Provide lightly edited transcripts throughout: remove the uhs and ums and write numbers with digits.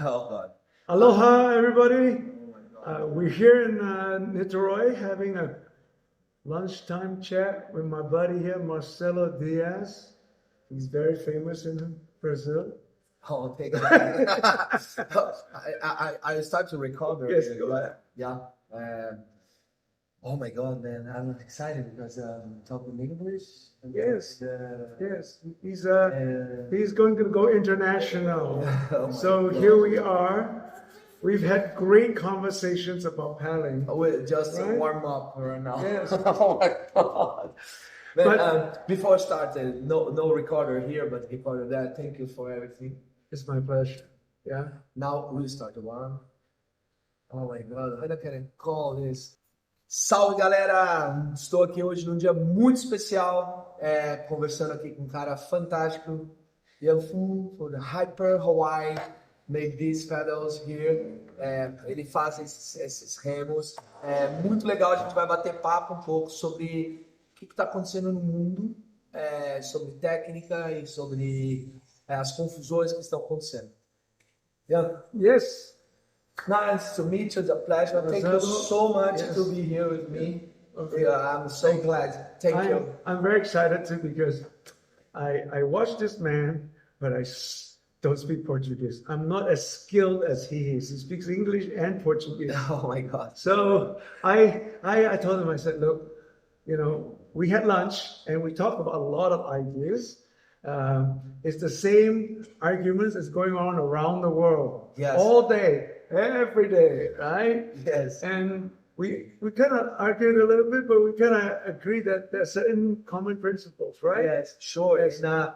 Oh God. Aloha, everybody. Oh my God. We're here in Niterói having a lunchtime chat with my buddy here, Marcelo Diaz. He's very famous in Brazil. Oh, thank you. I start to record. Yes, go ahead. Yeah. Oh my God, man! I'm excited because I'm talking English. Yes, yes. He's going to go international. Oh my So God. here we are. We've had great conversations about paddling. We'll just Right? warm up right now. Yes. Oh my God. Man, But- before I started, no recorder here, but recorder there. Thank you for everything. It's my pleasure. Yeah. Now we'll start the one. Oh my God, I can call this. Salve, galera! Estou aqui hoje num dia muito especial, conversando aqui com um cara fantástico. Yanfu, for the Hyper Hawaii, make these pedals here. Ele faz esses remos. É muito legal, a gente vai bater papo um pouco sobre o que está acontecendo no mundo, sobre técnica e sobre as confusões que estão acontecendo. Yeah. Yes. Nice to meet you. It's a pleasure. Thank you so much Yes. to be here with me. Okay. Yeah, I'm so glad. Thank you. I'm very excited too because I watch this man, but don't speak Portuguese. I'm not as skilled as he is. He speaks English and Portuguese. Oh my God. So I told him, I said, look, we had lunch and we talked about a lot of ideas. It's the same arguments that's going on around the world. Yes. All day, every day, right? Yes. And we kind of argued a little bit, but we kind of agreed that there are certain common principles, right? Yes, sure. Yes. And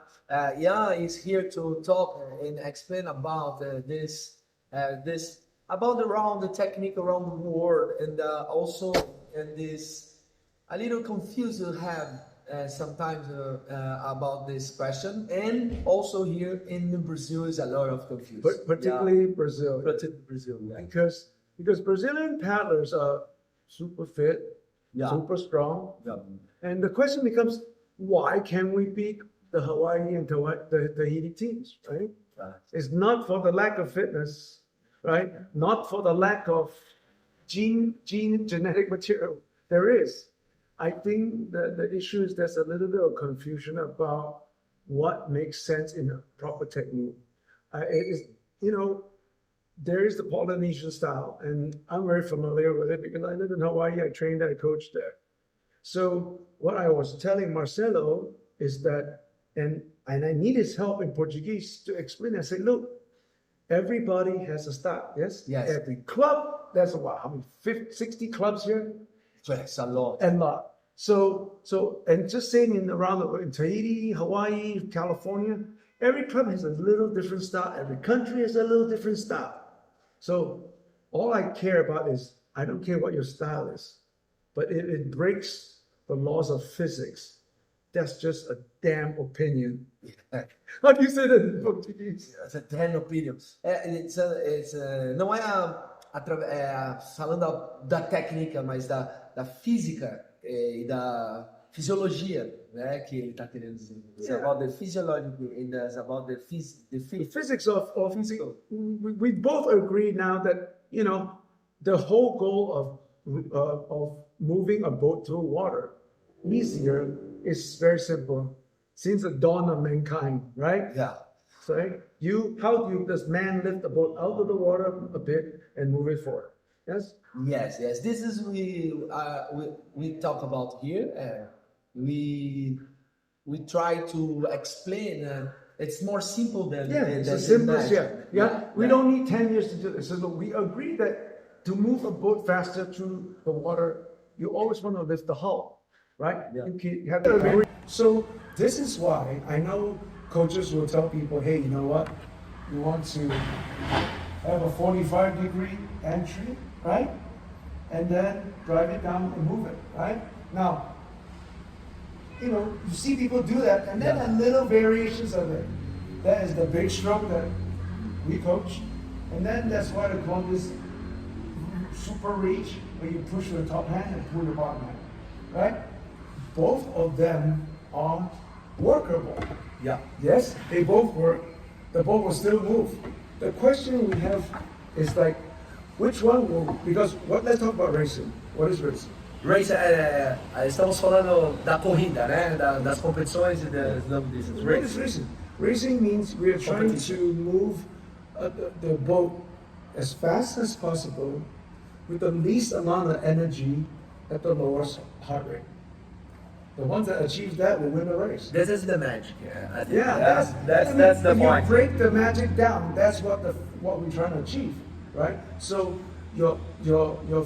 Jan is here to talk and explain about this about the technique around the world, and also this a little confused to have sometimes about this question, and also here in Brazil is a lot of confusion. Particularly Brazil. Particularly Brazil, yeah. Because Brazilian paddlers are super fit, Yeah. super strong. Yeah. And the question becomes, why can we beat the Hawaii and the Tahiti teams, right? Right. It's not for the lack of fitness, right? Not for the lack of genetic material. There is. I think the issue is there's a little bit of confusion about what makes sense in a proper technique. There is the Polynesian style, and I'm very familiar with it because I live in Hawaii, I trained, I coached there. So what I was telling Marcelo is that, and I need his help in Portuguese to explain. I say, look, everybody has a style, yes? Yes. Every club, there's how many, 50, 60 clubs here? Yes, a lot. And lot. So, and just saying around the world, in Tahiti, Hawaii, California, every club has a little different style. Every country has a little different style. So all I care about is, I don't care what your style is, but it breaks the laws of physics. That's just a damn opinion. How do you say that in Portuguese? It's a damn opinion. Não falando da técnica, mas da física e da fisiologia, né, que ele está querendo dizer. It's about the physiological and it's about the Physics of physical. We both agree now that the whole goal of moving a boat through water easier is very simple. Since the dawn of mankind, right? Yeah. So how does man lift the boat out of the water a bit and move it forward? Yes. Yes. This is we talk about here. We try to explain. It's more simple than It's than the simplest. Yeah. We don't need 10 years to do this. So look, we agree that to move a boat faster through the water, you always want to lift the hull, right? Yeah. You have to agree. So this is why I know coaches will tell people, hey, you know what? You want to have a 45-degree entry, right? And then drive it down and move it, right? Now, you see people do that, and then a little variations of it. That is the big stroke that we coach. And then that's why they call this super reach, where you push with the top hand and pull the bottom hand, right? Both of them are workable. Yeah. Yes, they both work. The boat will still move. the question we have is like, which one will, because let's talk about racing. What is racing? Race, estamos falando da corrida, né? Das competições e das long distance. What is racing? Racing means we are trying to move the boat as fast as possible with the least amount of energy at the lowest heart rate. The ones that achieve that will win the race. This is the magic. I think. That's the point. If you break the magic down, that's what we're trying to achieve, right? So your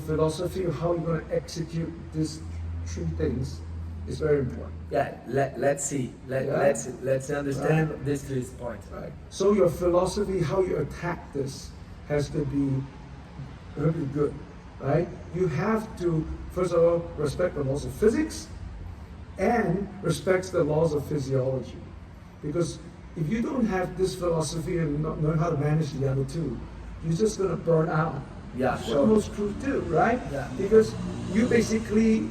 philosophy of how you're going to execute these three things is very important. Yeah, let's see. Let's understand these 3 points. Right. So your philosophy, how you attack this, has to be really good, right? You have to, first of all, respect the laws of physics and respect the laws of physiology. Because if you don't have this philosophy and not know how to manage the other two, you're just going to burn out. Yeah, What most crews do, right? Yeah. Because you basically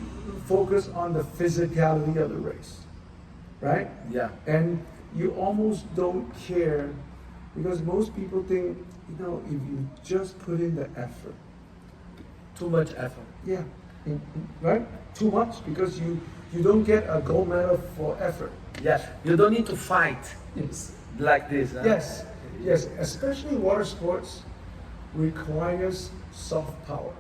focus on the physicality of the race, right? Yeah. And you almost don't care, because most people think, if you just put in the effort. Too much effort. Yeah, right? Too much, because you don't get a gold medal for effort. Yes. You don't need to fight Yes. like this. Huh? Yes, especially water sports requires soft power.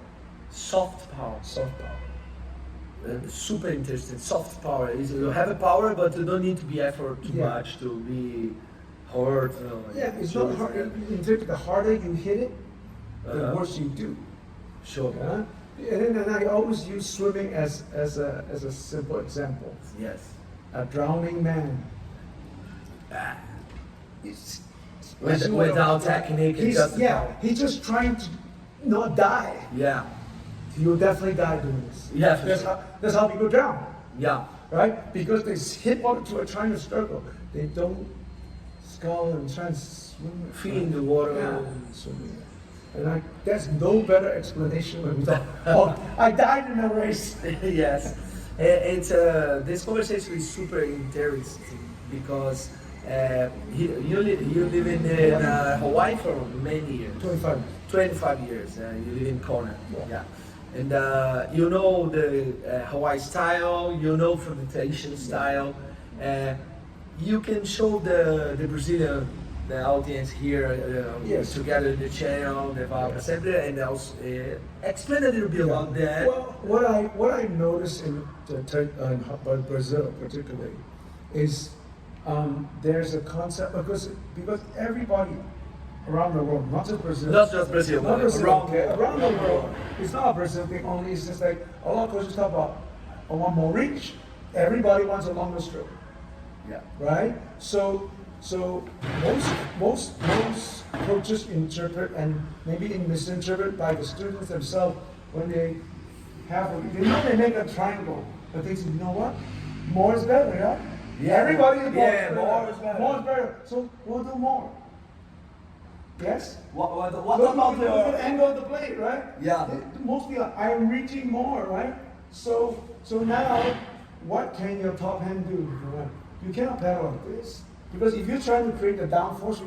Soft power. Soft power. Super interesting. Soft power is you have a power, but you don't need to be effort too much to be hurt. Yeah, it's not hard. In fact, the harder you hit it, the worse you do. Sure. Yeah? And I always use swimming as a simple example. Yes. A drowning man. Without technique, he's just trying to not die. Yeah. You'll definitely die doing this. Yeah. That's how people drown. Yeah. Right? Because they hit onto a trying to struggle. They don't skull and try and swim. Feel in the water. Yeah. Swimming. And there's no better explanation when we talk, oh, I died in a race. Yes. It's this conversation is super interesting because you live in Hawaii for many years. 25. 25 years. You live in Kona. Yeah. And you know the Hawaii style, you know fermentation style. You can show the Brazilian the audience here together in the channel, the Dias of PreSempre, and also explain a little bit about that. Well, what I noticed in Brazil particularly is there's a concept because everybody around the world, not just Brazil, around the world. It's not a Brazil thing only. It's just like a lot of coaches talk about, I want more reach. Everybody wants a longer stroke. Yeah. Right. So most coaches interpret and maybe misinterpret by the students themselves when they they make a triangle, but they say, you know what, more is better, yeah. Yeah. Everybody is more is better. More is better. So we'll do more. Yes. What about the angle of the blade, right? Yeah. Most people, I'm reaching more, right? So now, what can your top hand do? You cannot paddle like this. Because if you're trying to create the downforce,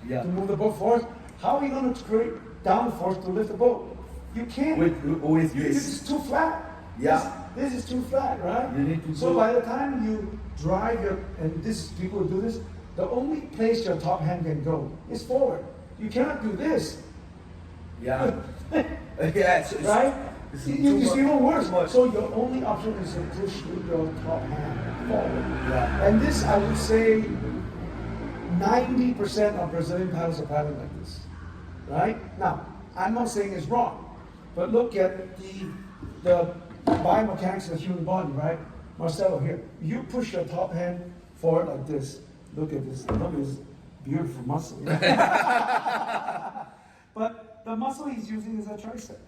to move the boat forward, how are you going to create downforce to lift the boat? You can't. With this is too flat. Yeah. This is too flat, right? You need to so by the time you drive people do this, the only place your top hand can go is forward. You cannot do this. Yeah. Right? It's even worse. So your only option is to push with your top hand forward. Yeah. And this, I would say, 90% of Brazilian paddlers are paddling like this. Right? Now, I'm not saying it's wrong, but look at the biomechanics of the human body, right? Marcelo here. You push your top hand forward like this. Look at this. Look at this beautiful muscle. But the muscle he's using is a tricep.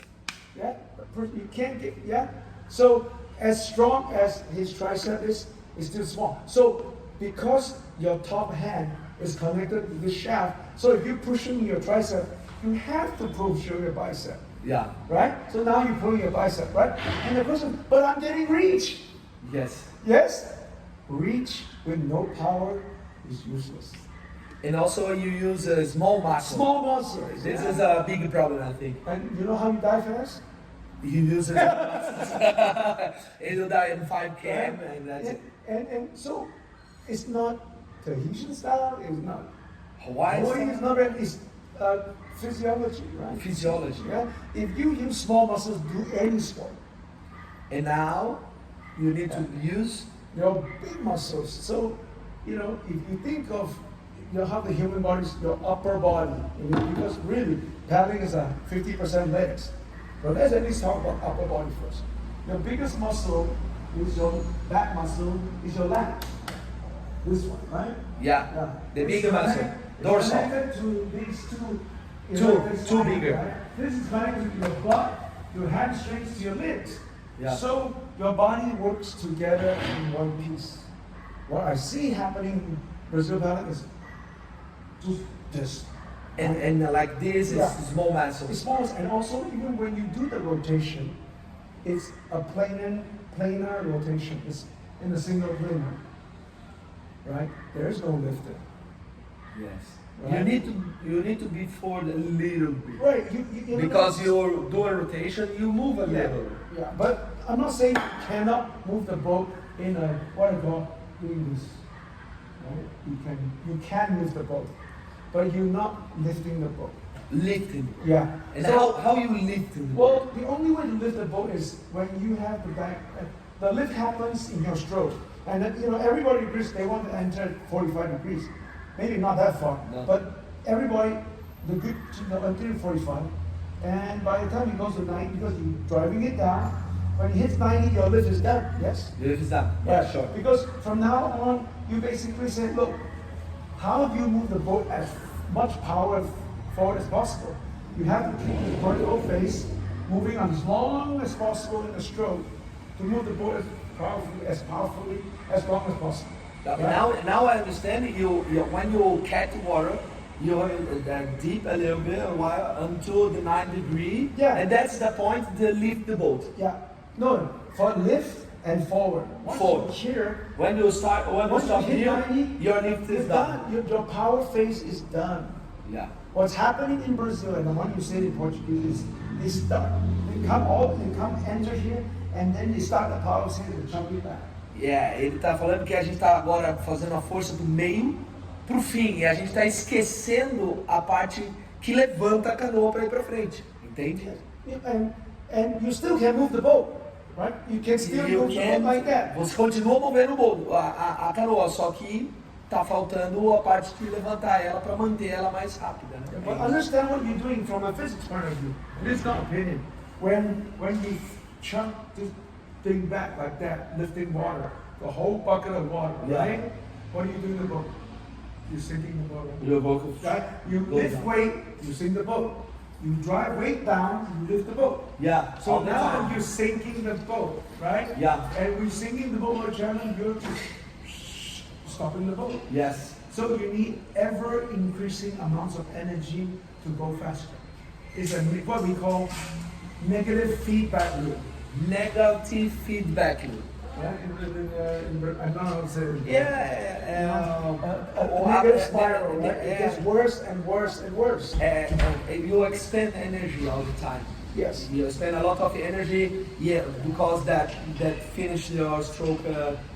Yeah? You can't get, yeah? So as strong as his tricep is, it's still small. So because your top hand is connected to the shaft, so if you're pushing your tricep, you have to push your bicep. Yeah. Right? So now you're pulling your bicep, right? And the question, but I'm getting reach. Yes. Yes? Reach with no power is useless. And also you use a small muscle. Small muscles. This is a big problem, I think. And you know how you die fast? You use a small muscles. It'll die in 5 km and that's it. And so it's not Tahitian style, it's not Hawaii it's not really, it's physiology, right? physiology. Yeah. If you use small muscles, do any sport. And now you need to use Your big muscles. So, you know, if you think of how the human body is your upper body, because really, paddling is a 50% legs. But let's at least talk about upper body first. Your biggest muscle is your back muscle, is your lat. This one, right? yeah, the It's bigger muscle, connected- dorsal. It's connected to these Two bigger. Right? This is connected to your butt, your hamstrings, to your legs. Yeah. So your body works together in one piece. What I see happening in Brazil paddling is just this. And like this Yeah. is small It's muscles. small, and also even when you do the rotation, it's a planar rotation. It's in a single planar. Right? There's no lifting. Yes. Right. You need to be forward a little bit. Right. You know, Because you're doing rotation, you move a little. Yeah, but I'm not saying you cannot move the boat in a what I call doing this. Right? You can move the boat, but you're not lifting the boat. Lifting. Yeah. And So- how you lifting? Well, the only way to lift the boat is when you have the back. The lift happens in your stroke, and then, everybody agrees they want to enter at 45 degrees. Maybe not that far, No. but everybody, the good, enter at 45, and by the time it goes to 90, because you're driving it down, when it hits 90, your lift is done. Yes. Lift is done. Yeah, sure. Because from now on, you basically say, look, how do you move the boat as much power forward as possible? You have to keep the vertical face moving on as long as possible in the stroke to move the boat powerfully, as long as possible. Now I understand you when you catch water, you deep a little bit a while until the 9 degree. Yeah. And that's the point to lift the boat. Yeah. No, for lift and forward. Once Forward. you're here, When you stop hit here, 90, your lift you're is done. Your power phase is done. Yeah. What's happening in Brazil, and the one you said in Portuguese, is they start, they come enter here, and then they start the power phase to jump it back. Yeah, ele tá falando que a gente tá agora fazendo a força do meio pro fim e a gente tá esquecendo a parte que levanta a canoa para ir para frente, entende? And you still can move the boat, right? You can still You move the boat like that. Você continua movendo o bolo, a canoa, só que tá faltando a parte de levantar ela para manter ela mais rápida, né? But understand what you're doing from a physics point of view. It is not opinion. When you chunk this thing back like that, lifting water, the whole bucket of water, Yeah. right? What do you do in the boat? You're sinking the boat. Your vocal Right? You goes lift down. weight, you sink the boat. You drive weight down, you lift the boat. Yeah, So all the now time. you're sinking the boat, right? Yeah. And we're sinking the boat more challenge, you're just stopping the boat. Yes. So you need ever increasing amounts of energy to go faster. It's what we call negative feedback loop. Negative feedback loop. Yeah, I don't know how to say it. Yeah, Negative spiral, right? It gets worse and worse and worse. you expend energy all the time. Yes. You spend a lot of energy, yeah, because that finish your stroke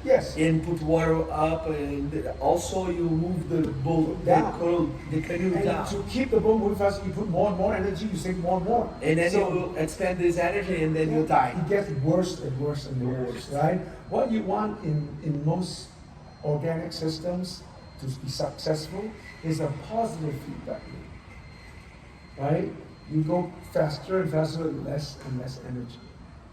Yes. and put water up, and also you move the boat, Down. the canoe And down, to keep the boat moving fast, you put more and more energy, you sink more and more. and then So- you expend this energy, and then you die. It gets worse and worse and worse, right? What you want in most organic systems to be successful is a positive feedback loop, right? You go faster and faster with less and less energy.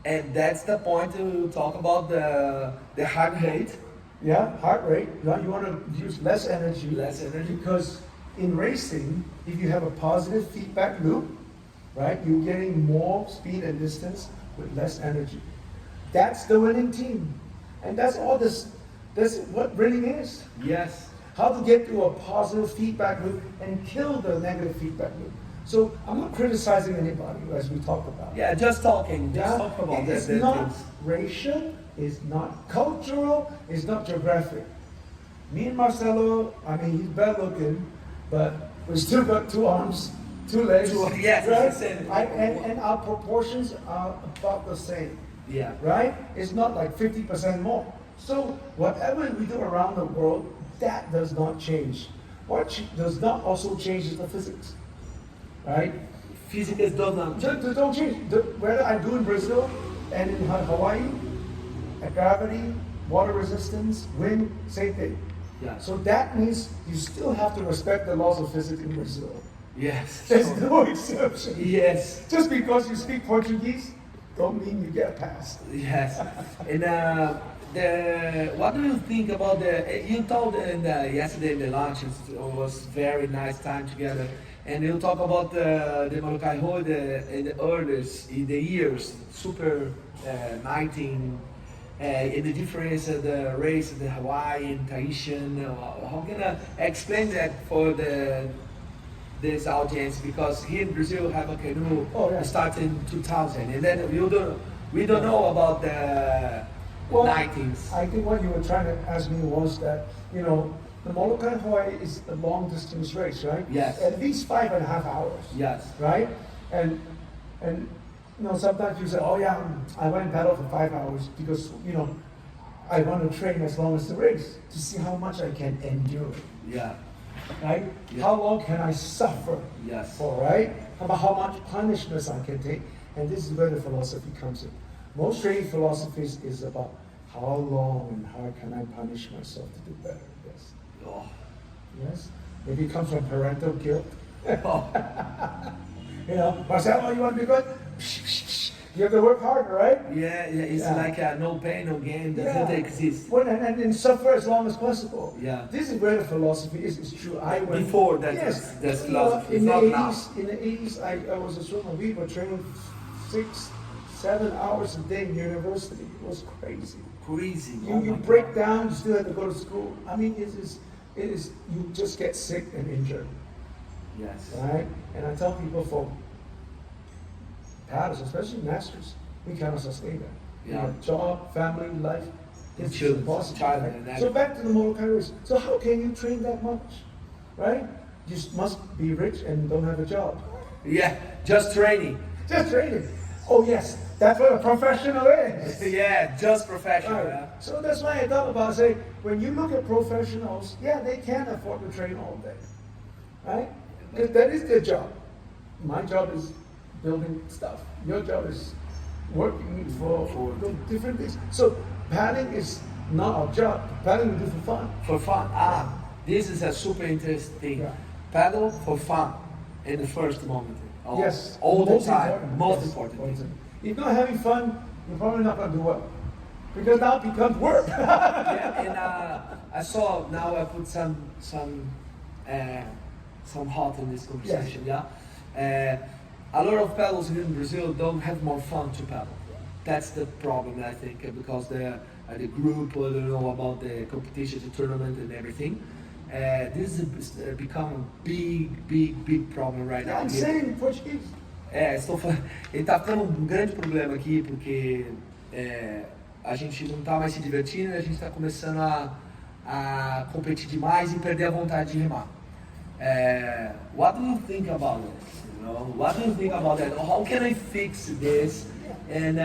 And that's the point to talk about the heart rate. Yeah, heart rate. You want to use less energy. Less energy. Because in racing, if you have a positive feedback loop, right, you're getting more speed and distance with less energy. That's the winning team. And that's all this, that's what winning is. Yes. How to get to a positive feedback loop and kill the negative feedback loop. So I'm not criticizing anybody, as we talked about. Yeah, just talking. Just Yeah? talk about It's that. not racial, it's not cultural, it's not geographic. Me and Marcelo, I mean, he's better looking, but we still got 2 arms, 2 legs. Yes, right? it's the same. And our proportions are about the same. Yeah. Right? It's not like 50% more. So whatever we do around the world, that does not change. What does not also change is the physics. Right? Physics does not change. Don't change. Whether I do in Brazil and in Hawaii, gravity, water resistance, wind, same thing. Yeah. So that means you still have to respect the laws of physics in Brazil. Yes. There's no exception. Yes. Just because you speak Portuguese, don't mean you get a pass. Yes. And what do you think about you told yesterday in the lunch, it was very nice time together. And you talk about the Molokai Hoi in the earliest, in the years, Super 19, in the difference of the race, the Hawaiian, Tahitian. How can I explain that for this audience? Because here in Brazil we have a canoe started in 2000, and then we don't know about the 19s. I think what you were trying to ask me was that, the Molokai Hoi is a long distance race, right? Yes. At least 5.5 hours. Yes. Right? And sometimes you say, oh yeah, I went and paddled for 5 hours because, I want to train as long as the race to see how much I can endure. Yeah. Right? Yeah. How long can I suffer Yes. for, right? About how much punishments I can take. And this is where the philosophy comes in. Most training philosophies is about how long and how can I punish myself to do better. Yes. Oh. Yes. Maybe it comes from parental guilt. Oh. Marcelo, you want to be good? You have to work harder, right? Yeah, it's like no pain, no gain, that doesn't exist. Well, and suffer as long as possible. Yeah. This is where the philosophy is. It's true. Before that, that's philosophy. In it's the not 80s, in the 80s, I was a swimmer. We were training 6-7 hours a day in university. It was crazy. Crazy. You break down, you still have to go to school. I mean, it is. You just get sick and injured. Yes. Right? And I tell people for paddlers, especially masters, we cannot sustain that. Yeah. Job, family, life, it's Children, impossible. child, Right? and So back to the Molokai race. So how can you train that much? Right? You must be rich and don't have a job. Yeah, just training. Just training. Oh yes, that's what a professional is. Yeah, just professional. Right. So that's why I thought about saying, when you look at professionals, yeah, they can afford to train all day. Right? Because that is their job. My job is building stuff. Your job is working for different things. So paddling is not our job. Paddling we do for fun. For fun. This is a super interesting thing. Yeah. Paddle for fun in the first moment. Yes. All the Most time. important. Most Yes. important thing. If you're not having fun, you're probably not going to do well. Because now it becomes work. Yeah, and I saw now I put some hot in this conversation. Yes. Yeah, a lot of paddlers here in Brazil don't have more fun to paddle. That's the problem, I think, because the group don't know about the competition, the tournament, and everything. This has become a big problem right now. I'm saying in Portuguese. Ele tá ficando um grande problema aqui porque a gente não tá mais se divertindo e a gente tá começando a competir demais e perder a vontade de remar. What do you think about this? What do you think about that? How can I fix this? And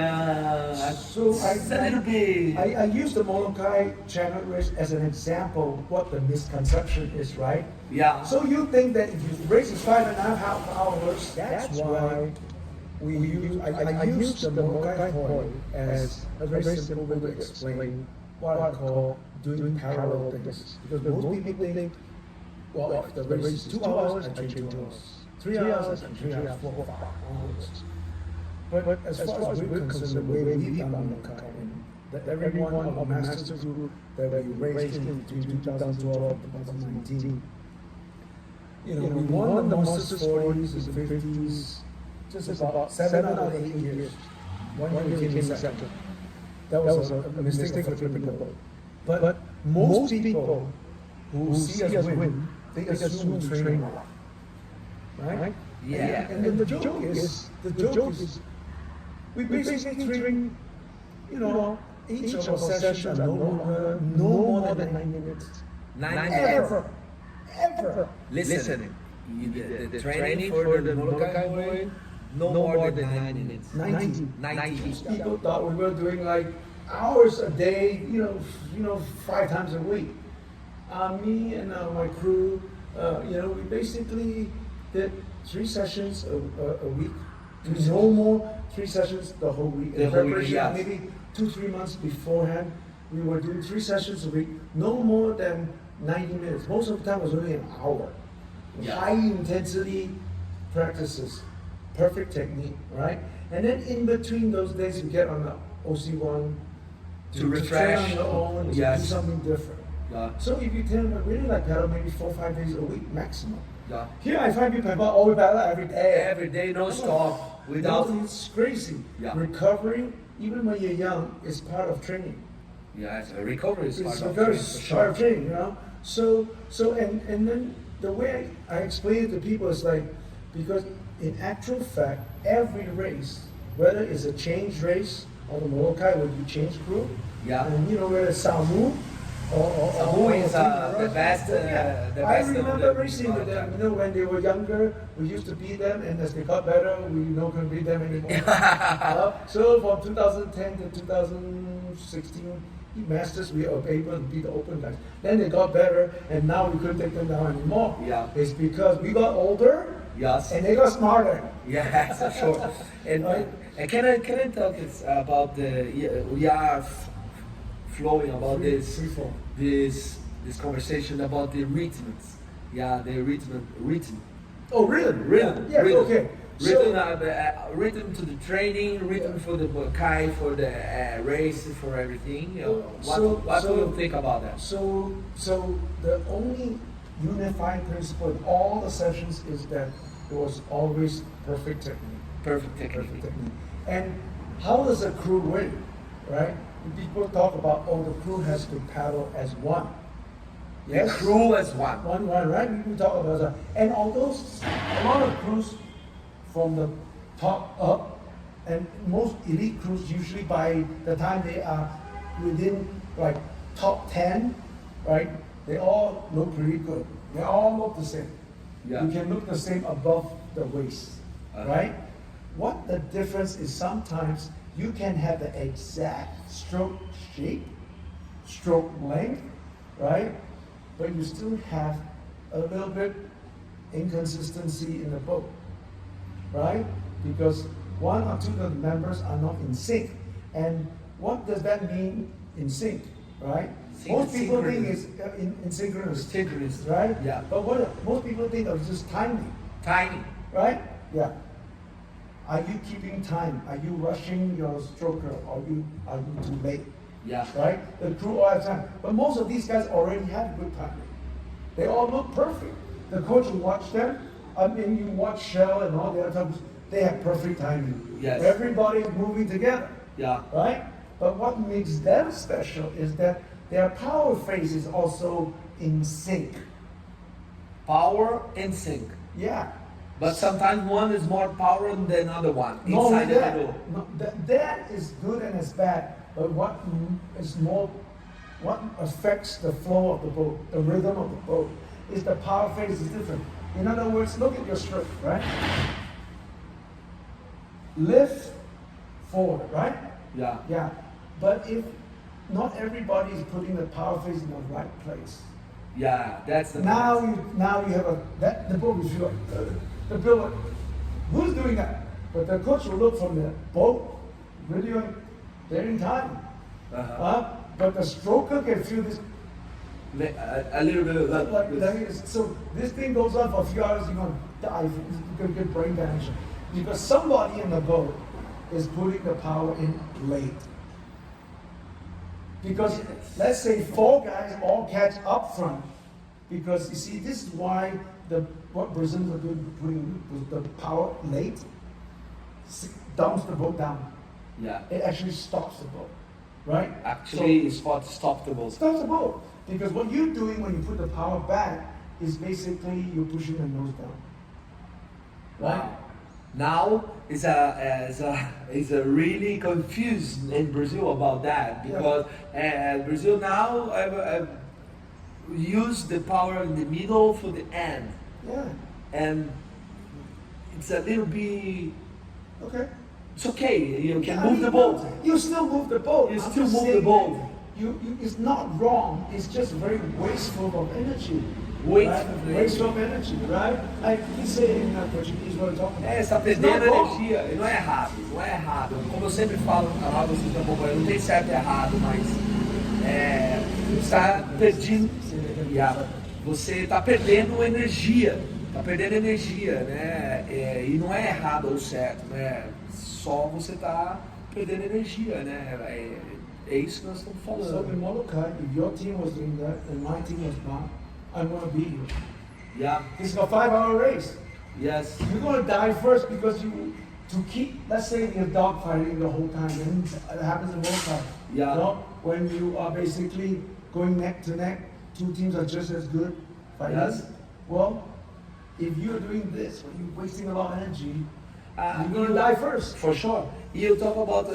So it's a little bit. I use the Molokai channel race as an example what the misconception is, right? Yeah. So you think that if you race is 5.5 hours, that's why I use the Molokai Hoi as a very simple way to explain what I call doing parallel things. Because most people think, well, if the race is 2 hours, I train 2 hours. 3 hours, and 3 hours, 4 hours. But as far as we're concerned, the way we've done Molokai, that every one of our masters group that we raised in between 2012 and 2019, we won the Masters 40s and 50s, just about 7 out of 8 years. 1 year came second. That was a mistake for flipping the boat. But most people who see us win, they assume we train a lot. Right? Yeah. And then the joke is, we basically train, each of our sessions are no more than 9 minutes. 9 Ever. ever. Listen, the training for the Molokai boy, no more than 9 minutes. 90. People thought we were doing like hours a day, you know, 5 times a week. Me and my crew, we basically did 3 sessions a week. No more 3 sessions the whole week. In preparation, yes. maybe 2-3 months beforehand, we were doing 3 sessions a week, no more than 90 minutes. Most of the time was only an hour. Yeah. High intensity practices, perfect technique, right? And then in between those days, you get on the OC1 To refresh. train on your own, to Yes. do something different. Yeah. So if you tend to really like paddle, maybe 4-5 days a week maximum. Yeah. Here I find people always paddle every day. Every day, no stop, without. It's crazy. Yeah. Recovery, even when you're young, is part of training. Yeah, it's a recovery is part It's of very training, for part of sure. training, you know. So and then the way I explain it to people is like, because in actual fact, every race, whether it's a change race or the Molokai where you change crew, Yeah. and whether it's Samu or Samu is, the best, the I best of remember the racing with them. When they were younger, we used to beat them, and as they got better, we couldn't beat them anymore. So from 2010 to 2016. Masters, we were able to beat the open guys. Then they got better, and now we couldn't take them down anymore. Yeah. It's because we got older, Yes. and they got smarter. Yeah, for sure. And Right. can I talk about we are flowing about Free fall. this conversation about the rhythms. Yeah, the rhythm. Oh, really? Rhythm. Yeah. rhythm. Okay. Rhythm, So, rhythm to the training, rhythm for the Kai, for the race, for everything. What do you think about that? so the only unifying principle in all the sessions is that it was always perfect technique. Perfect technique. Perfect technique. And how does a crew win, right? People talk about, the crew has to paddle as one. The crew as one. One, right? We talk about that. And although a lot of crews from the top up, and most elite crews usually by the time they are within like top 10, right? They all look pretty good. They all look the same. Yeah. You can look the same above the waist, right? What the difference is, sometimes you can have the exact stroke shape, stroke length, right? But you still have a little bit inconsistency in the boat, right? Because one or two of the members are not in sync. And what does that mean in sync, right? Most people think it's in synchronous. Synchronous. Right? Yeah. But most people think of just timing, Tiny. right? Yeah. Are you keeping time? Are you rushing your stroker? Are you too late? Yeah. Right? The crew all have time. But most of these guys already have good timing. They all look perfect. The coach will watch them. I mean, you watch Shell and all the other times, they have perfect timing. Yes. Everybody's moving together. Yeah. Right? But what makes them special is that their power phase is also in sync. Power and sync. Yeah. But sometimes one is more power than the other one. No, Inside the that, middle. no, that is good and it's bad. But what affects the flow of the boat, the rhythm of the boat, is the power phase is different. In other words, look at your stroke, right? Lift forward, right? Yeah. Yeah. But if not everybody is putting the power phase in the right place. Yeah, that's the Now point. you have the boat is the builder. Who's doing that? But the coach will look from the boat, really, they're in time. But the stroker can feel this. A little bit of that. So this thing goes on for a few hours, you're going to die, you're going to get brain damage. Because somebody in the boat is putting the power in late. Because let's say 4 guys all catch up front. Because you see, this is why what Brazilians are doing, putting the power late, dumps the boat down. Yeah. It actually stops the boat, right? Actually, it's what stop the ball. Stops the boat. Because what you're doing when you put the power back is basically you're pushing the nose down. Right? Wow. Now is a really confused in Brazil about that because Brazil now use the power in the middle for the end. Yeah. And it's a little bit, Okay. it's okay, you can I move mean, the boat. You still move the boat. You I'm still just move the saying boat. that it's not wrong. It's just very wasteful of energy. Wasteful right? of Wasteful of energy, right? Like we say in Portuguese, what we're talking about. É, está It's perdendo not wrong. energia, e não é errado, não é errado. Como eu sempre falo no canal, vocês estão acompanhando, não tem certo e errado, mas está perdendo, você está perdendo energia, né? E não é errado ou certo, né? Só você está perdendo energia, né? É isso que nós estamos So falando. in Molokai, if your team was doing that and my team was not, I'm gonna beat you. Yeah, It's a 5-hour race. yes, You're gonna die first because to keep, let's say you're dogfighting the whole time, and it happens in Molokai. Yeah. You know, when you are basically going neck to neck, two teams are just as good fighting. Yes. Well, if you're doing this, when you're wasting a lot of energy, you're you- gonna die first. For sure. You talk about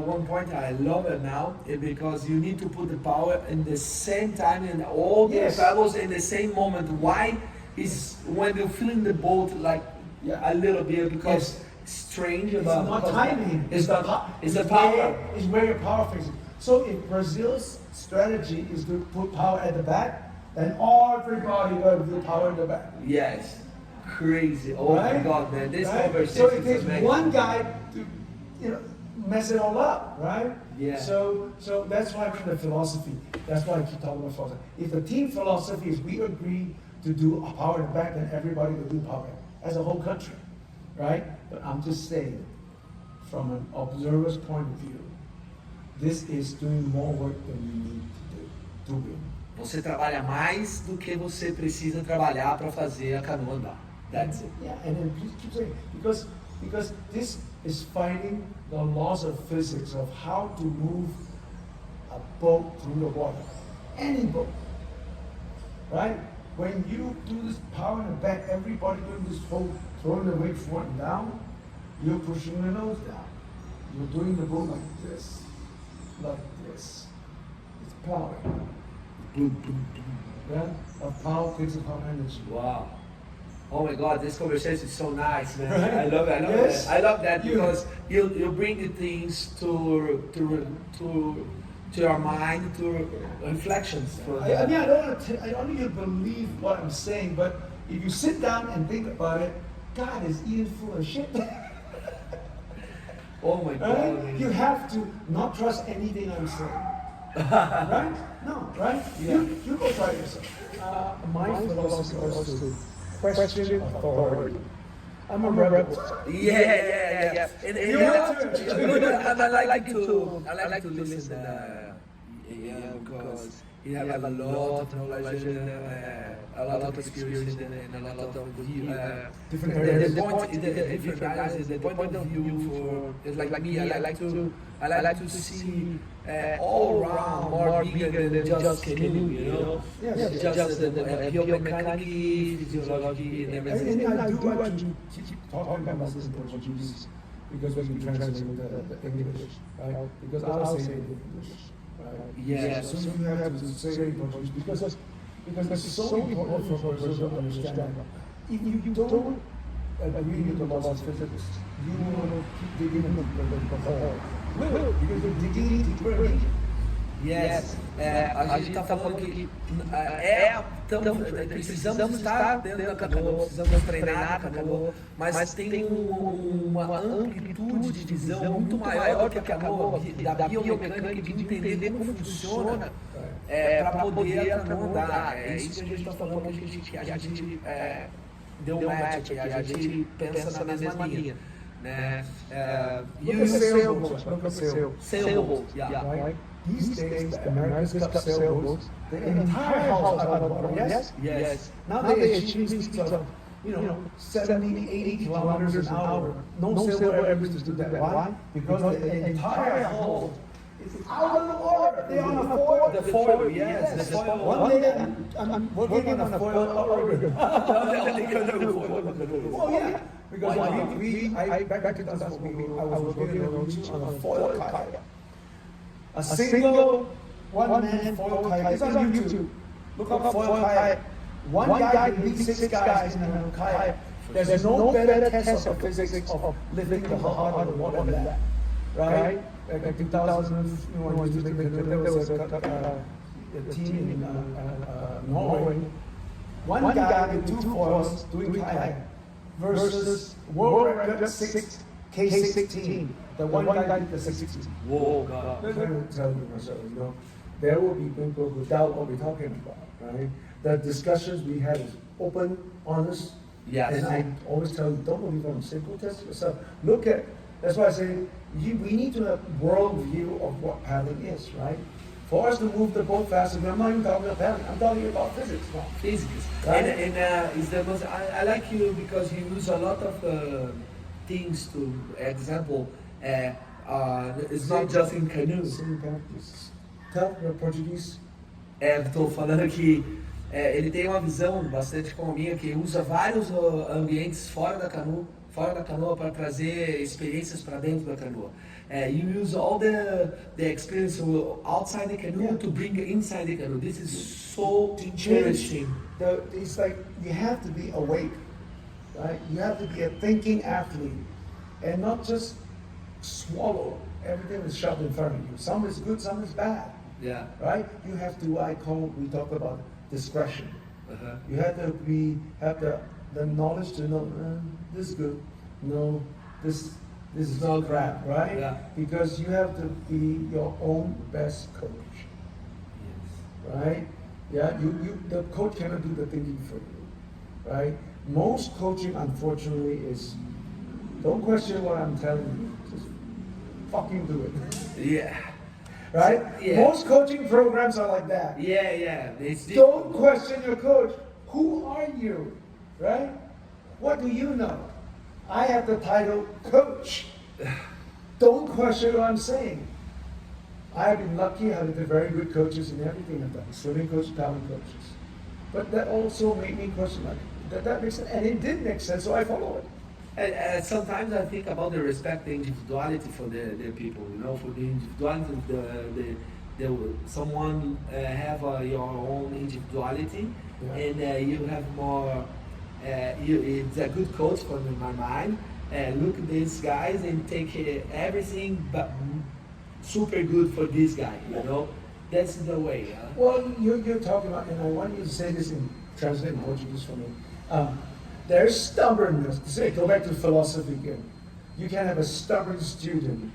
one point I love it now because you need to put the power in the same time and all the Yes. pedals in the same moment. Why is when you're feeling the boat like Yeah. a little bit because Yes. it's strange It's about not because timing. It's the it's power. It's where your power faces. So if Brazil's strategy is to put power at the back, then everybody got to do power in the back. Yes. Crazy. Oh my Right? God, man. This Right? conversation So it is takes amazing. one guy to, mess it all up, right? Yeah. So that's why I mean the philosophy. That's why I keep talking about philosophy. If the team philosophy is we agree to do a power in the back, then everybody will do power as a whole country, right? But I'm just saying, from an observer's point of view, this is doing more work than we need to win. Você trabalha mais do que você precisa trabalhar para fazer a canoa andar. That's it. Yeah, and then please keep saying because this is fighting the laws of physics of how to move a boat through the water, any boat, right? When you do this power in the back, everybody doing this whole throwing the weight forward and down, you're pushing the nose down. You're doing the boat like this, like this. It's plowing. Yeah, a power takes a power energy. Wow. Oh my God, this conversation is so nice, man. Right? I love it. Yes. I love that You- because you bring the things to your mind, to reflections. For I mean, I don't want you to believe what I'm saying, but if you sit down and think about it, God is even full of shit. Oh my God. Right? man. You have to not trust anything I'm saying. Right? No, right? Yeah. You go try it yourself. My philosophy was to question authority. I'm a rebel. Yeah. And Your turn. I like to listen. Because you have a lot of knowledge and a lot of experience and a lot of view. Different The areas. point, the different areas, the point of view for is like me. I like to see all around more bigger than just canoe. You know, Yes. just the biomechanics, physiology, and everything. And I do want to keep talking about this in Portuguese because when you translate the English, right? Because I'll say it in English, right? Yes. So you have to say it in Portuguese because it's so important for Brazil to understand. If you don't agree with the laws of physics, you will keep digging in the hole. Because you're digging deeper. Yes, a gente está falando que precisamos estar dentro da canoa, precisamos treinar a canoa, mas tem uma amplitude de visão muito maior do que a canoa, da biomecânica, de entender como funciona para poder a canoa andar. É isso que a gente está falando, que a gente deu match, a gente pensa na mesma linha. Né? Look at sailboats. Look at sailboats. Sailboat, yeah. Right? These days, the America's Cup sailboats, the entire house out of water. Yes? Yes. Now they achieve speeds of, 70, 80 kilometers an hour. No sailboat ever used to do that. Why? Because the entire hull is out of the water. They're on a foil. The foil, yes. The foil. One day, I'm working on a foil Outrigger. Oh yeah. Because back in 2004, I was working on a foil kayak. A single one-man foil kayak. It's on YouTube. Look up foil kayak. One guy can beat 6 guys in a kayak. There's no better test of physics of lifting the heart out of water than that, right? Like 2000, there was a team in Norway. One guy with 2 foils doing kayak versus world record 6 K16. The one guy did the 16. Whoa, God. I'm trying to tell you myself, there will be people who doubt what we're talking about, right? The discussions we had is open, honest. Yes. And I always tell you, don't believe what I'm saying, go test yourself. That's why I say, we need to have world view of what paddling is, right? For us to move the boat faster, I'm not even talking about paddling, I'm talking about physics now. Physics. Right? And is the most, I like you because you use a lot of things to example. It's not just in canoes. Tell your Portuguese. Estou falando que ele tem uma visão bastante como a minha, que usa vários ambientes fora da canoa para trazer experiências para dentro da canoa. You use all the experience outside the canoe to bring inside the canoe. This is so interesting. It's like you have to be awake, right? You have to be a thinking athlete and not just swallow everything that's shoved in front of you. Some is good, some is bad. Yeah. Right? You have to, we talk about discretion. Uh-huh. You have to have the knowledge to know, this is good. No, this is not crap, right? Yeah. Because you have to be your own best coach. Yes. Right? Yeah, the coach cannot do the thinking for you. Right? Most coaching, unfortunately, is don't question what I'm telling you. Just fucking do it. Yeah. Right? Yeah. Most coaching programs are like that. Yeah. Don't question your coach. Who are you? Right? What do you know? I have the title coach. Don't question what I'm saying. I have been lucky, I had very good coaches in everything I've done. Swimming coach, paddling coaches. But that also made me question that makes sense. And it did make sense, so I follow it. And sometimes I think about the respect, the individuality for the people, for the individuality, someone have your own individuality, and you have more. It's a good coach for my mind. Look at these guys and take everything, but super good for this guy. That's the way. Well, you're talking about, and I want you to say this in translate in Portuguese for me. There's stubbornness. Go back to philosophy again. You can have a stubborn student,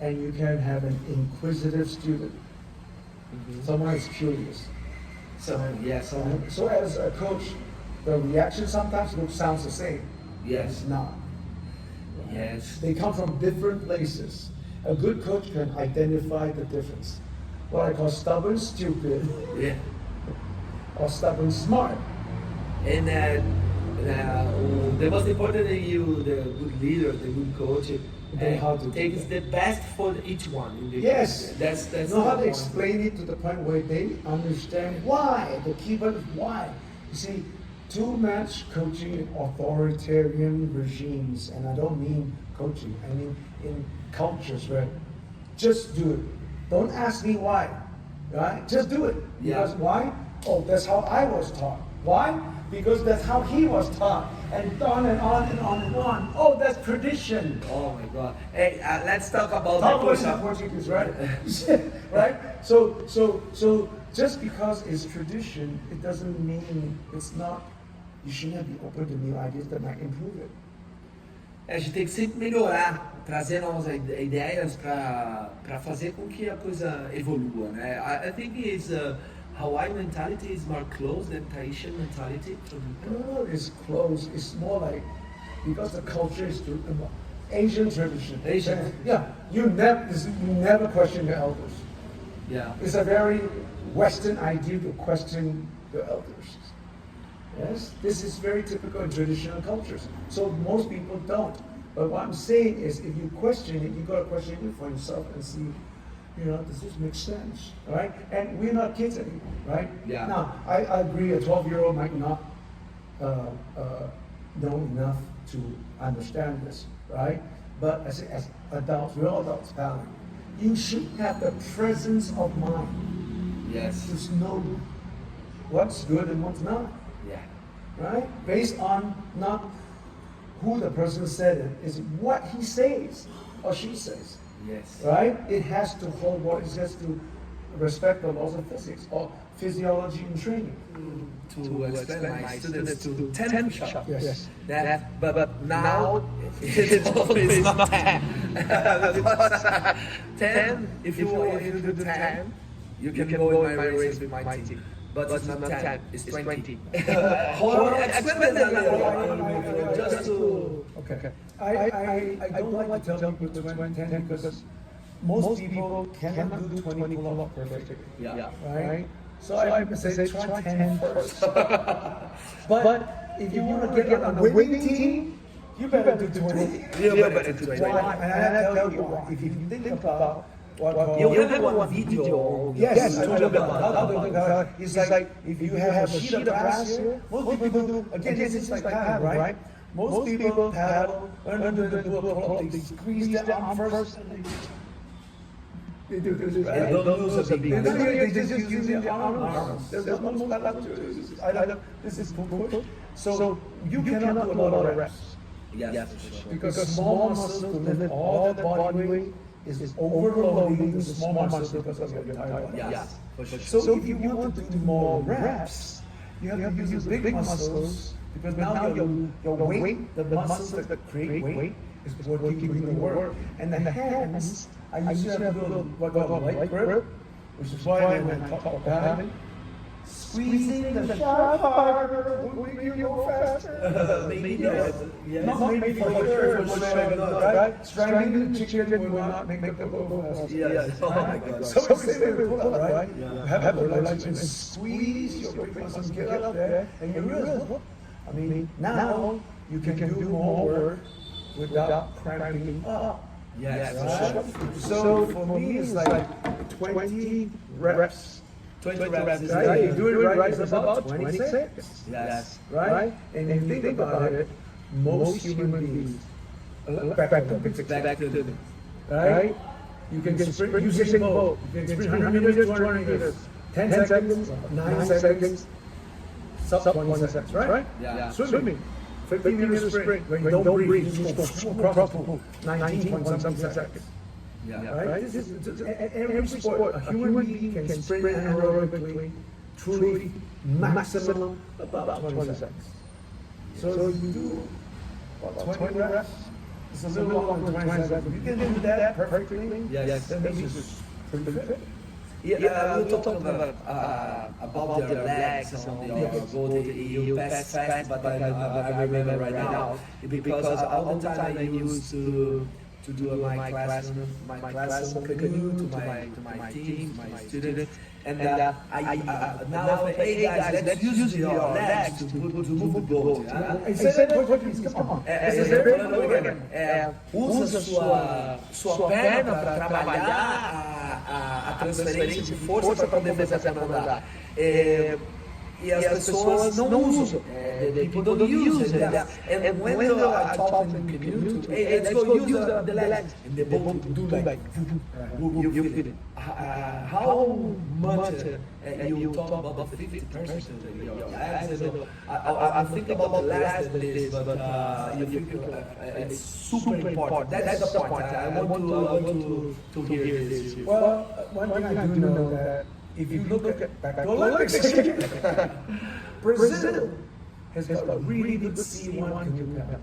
and you can have an inquisitive student. Mm-hmm. Someone is curious. So as a coach, the reaction sometimes sounds the same. Yes. It's not. Yes. They come from different places. A good coach can identify the difference. What I call stubborn stupid, or stubborn smart. And the most important thing the good leader, the good coach, takes the best for each one. Yes, that's know how to explain it to the point where they understand why. The key word is why. You see, too much coaching in authoritarian regimes, and I don't mean coaching, I mean in cultures where just do it. Don't ask me why, right? Just do it. Because why? Oh, that's how I was taught. Why? Because that's how he was taught, and on and on and on and on. Oh, that's tradition. Oh my God! Hey, let's talk about Portuguese, right? Right. So just because it's tradition, it doesn't mean it's not. You shouldn't be open to new ideas that might improve it. A gente tem que sempre melhorar, trazer novas ideias para fazer com que a coisa evolua, né? I think it's Hawaii mentality is more close than Tahitian mentality. No, it's close. It's more like because the culture is Asian tradition. Asian. Yeah, you never question the elders. Yeah. It's a very Western idea to question the elders. Yes, this is very typical in traditional cultures. So most people don't. But what I'm saying is, if you question it, you got to question it for yourself and see, does this make sense, right? And we're not kids anymore, right? Yeah. Now, I agree, a 12-year-old might not know enough to understand this, right? But as adults, we're all adults, paddling. You should have the presence of mind. Yes. To know what's good and what's not. Yeah. Right? Based on not who the person said it, is what he says or she says. Yes. Right? It has to hold what it says to respect the laws of physics or physiology and training. To explain my students to 10 push-ups. Yes. But now it's always not 10. Because 10, if you do 10, you can go in my race with my team. But it's not 10, it's 20. Hold on, explain that a little. Just to... Okay. I don't like to tell people to 10 because most people cannot do 20 pull-ups perfectly. Yeah. Right? So I would say try 10 first. But if you want to get on a winning team, you better do 20. You better do 20. Why? And I tell you why. If you think about what You have one video. yes, I told you about it's like if you have a sheet of grass here, most people do, again, this is like paddle, right? Most people paddle, under the pull-up, they squeeze their arm first, and they do this, right? Don't lose a big They just use their arms. There's no left to it. This is cool. So you cannot do a lot of reps. Yes. Because small muscles to lift all the body weight is overloading the small muscles because of your entire body. Yes. For sure. So if you want to do more reps, you have to use the big muscles because now your weight, the muscles that create weight, is working doing the work. And the hands, I used to have a little what we call light grip, which is why when I talk about paddling, squeezing the sharp harder will make you go faster. Maybe Not maybe for sure, right? Strangling the chicken will not make the go faster. Yes. Oh my God. So we say we pull up, right? You have to relax and squeeze your big muscles, get up there, and you realize, I mean, now you can do more work without cramping up. Yes. Right? So for me, it's like 20 reps. 20 reps is Right? You good. do it right, it's about 20 seconds. Yes. Right? And if you think about it, most human beings, back Back to right? You can sprint using both. You can sprint 100 meters, 200 meters, 10 seconds, 9 seconds, sub 20 seconds, right? Yeah. Swimming, 15 meters sprint, when you don't breathe, you just go across the pool, 19 point something seconds. Yeah. Right? This is every sport. A human being can sprint anaerobically, truly maximum about 20 seconds. So you do about 20 reps. It's a little longer than 20 seconds. If you can do that perfectly, Yes. then this is pretty fit. Yeah, we talked about their legs on the go you pass fast, but I remember right now because all the time I used to do my classroom canoe to my team, my students, and I now hey guys, let's use your legs to move the boat. I said that please, come on. Usa sua perna para trabalhar a transferência de força para poder fazer essa andar. E as pessoas não usam. People don't use it. And when I talk in the community, hey, let's go use the legs. And the boat do like, you feel it. How much you talk about the 50% of your legs? I think about the legs than this, but you feel it's super important. That's the point. I want to hear this. Well, one thing I do know that if you look at back to Olympics, Brazil has got a really good C1 canoe paddle.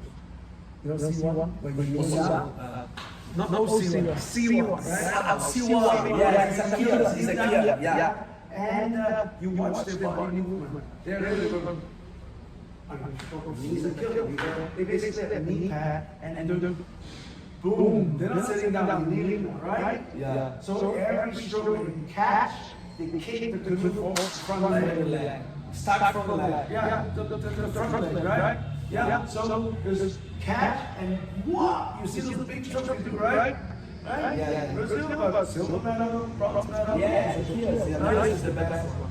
You know C1? When you use not C1, C1, right? C1, yeah. And you watch their body movement. They're really good. They basically have a knee pad and do boom. They're not sitting down, kneeling, right? Yeah. So every stroke they catch, they kick the canoe forward, front leg. Start from the leg. Yeah, the front leg, right? Yeah. So there's catch and whoa, you see those big strokes they do, right? Right? Yeah. Brazil got silver medal, bronze medal. Yes. This is the best one.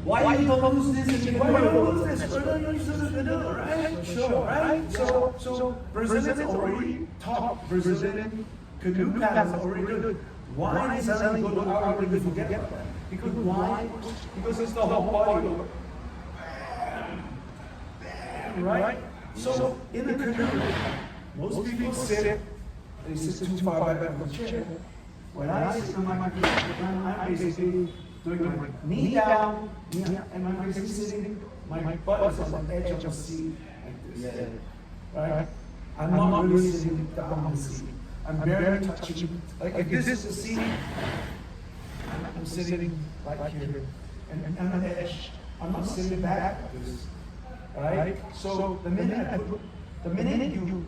Why you don't use this? Why you don't use this? Brazil uses this canoe, right? Sure, right? So Brazilians already top Brazilian canoe paddles already good. Why is selling good? How are we going to forget about that? Because why? Because it's the whole body. Right? So in the canoe, most people sit, they sit too far back on the chair. When I sit on my canoe, I'm basically doing my knee down, and I'm basically sitting, my butt is on the edge of the seat like this. Right? I'm not really sitting down on the seat. I'm barely touching, like if this is the seat, I'm sitting right here, and on the edge, I'm not sitting back like this. Right? So the minute you doing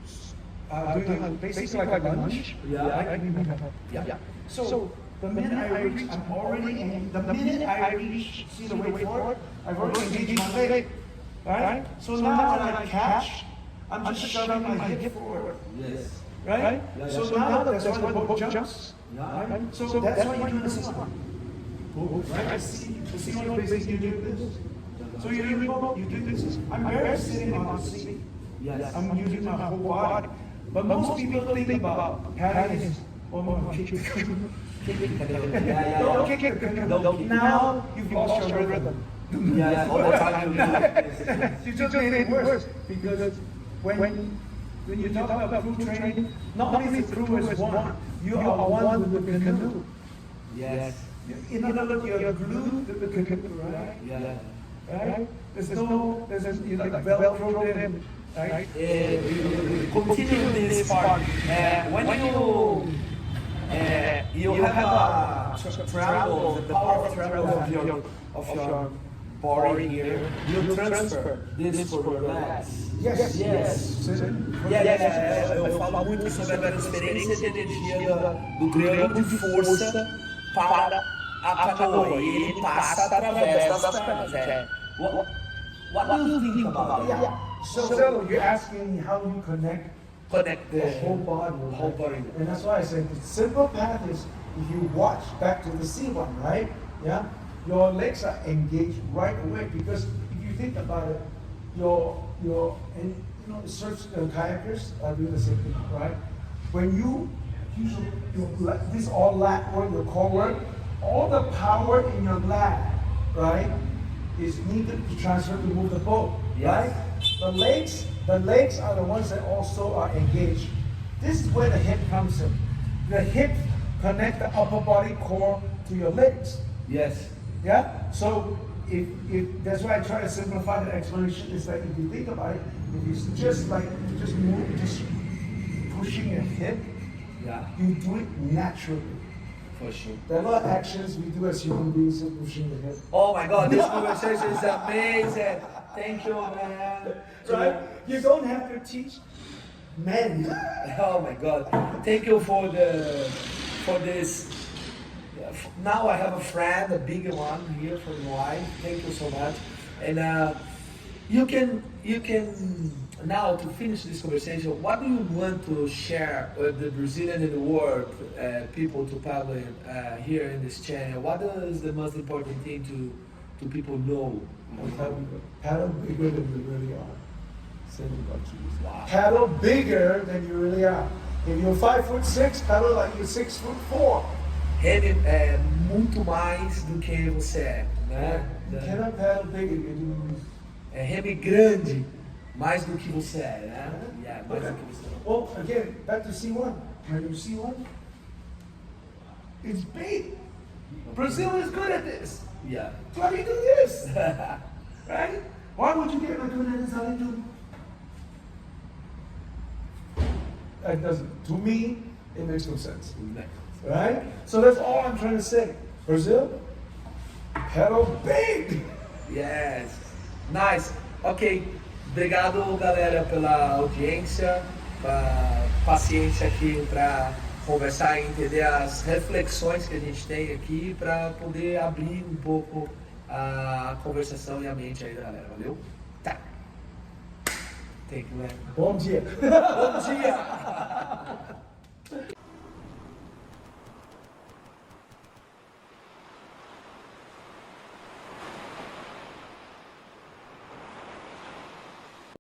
basically like a lunge, yeah. So the minute I reach, I'm already in. The minute I reach, see the way forward, I've already engaged my leg. Right? So now when I catch, I'm just shoving my hip forward. Yes. Right? So now that's why the boat jumps. Right? So that's why you do the system. Right? I see. The system basically you do this. So you do this. I'm barely sitting on the seat. Yes. I'm using my whole body. But most people think about paddling is, kick the canoe. Don't kick the canoe. Now you've lost your rhythm. Yes, all the time You just made it worse because when you talk about crew training, not only the crew is one, you are one with the canoe. Yes. In other words, you're glued to the canoe, right? Yeah. Right? There's you like Velcro in, right? Continue this part. When you have a travel, the power of travel of your body here, you transfer this for your legs. Yes. Eu falo muito sobre a transferência de energia do triângulo de força para a canoa. E ele passa através das pernas. What do you think about that? So you're asking me how you connect the whole body. And that's why I said the simple path is if you watch back to the C1, right? Yeah? Your legs are engaged right away because if you think about it, search kayakers are doing the same thing, right? When you this is all lat work, your core work, all the power in your lat, right, is needed to transfer to move the boat, right? The legs are the ones that also are engaged. This is where the hip comes in. The hip connect the upper body core to your legs. Yes. Yeah? So if that's why I try to simplify the explanation is that if you think about it, if it's just pushing your hip, you do it naturally. For sure. There are a lot of actions we do as human beings in pushing the hip. Oh my God, this conversation is amazing. Thank you, man. Right? You don't have to teach men. Oh my God. Thank you for this. Now I have a friend, a bigger one here from Hawaii. Thank you so much. And you can now to finish this conversation. What do you want to share with the Brazilian and the world people to paddle here in this channel? What is the most important thing to people know? Paddle bigger than you really are. Wow. Paddle bigger than you really are. If you're 5'6", paddle like you're 6'4". Reme muito mais do que você é, né? You cannot paddle bigger if you're doing this. Reme grande mais do que você é, né? Yeah, mais do que você é. Well, again, back to C1. Remember C1? It's big. Brazil is good at this. Yeah. Why do you do this? Right? Why would you get like doing this? How do you do? That doesn't. To me, it makes no sense. Right? So that's all I'm trying to say. Brazil, paddle big. Yes. Nice. Ok. Obrigado, galera, pela audiência, paciência aqui para conversar e entender as reflexões que a gente tem aqui para poder abrir um pouco a conversação e a mente aí, galera. Valeu? Tá. Thank you, man. Bom dia. Bom dia.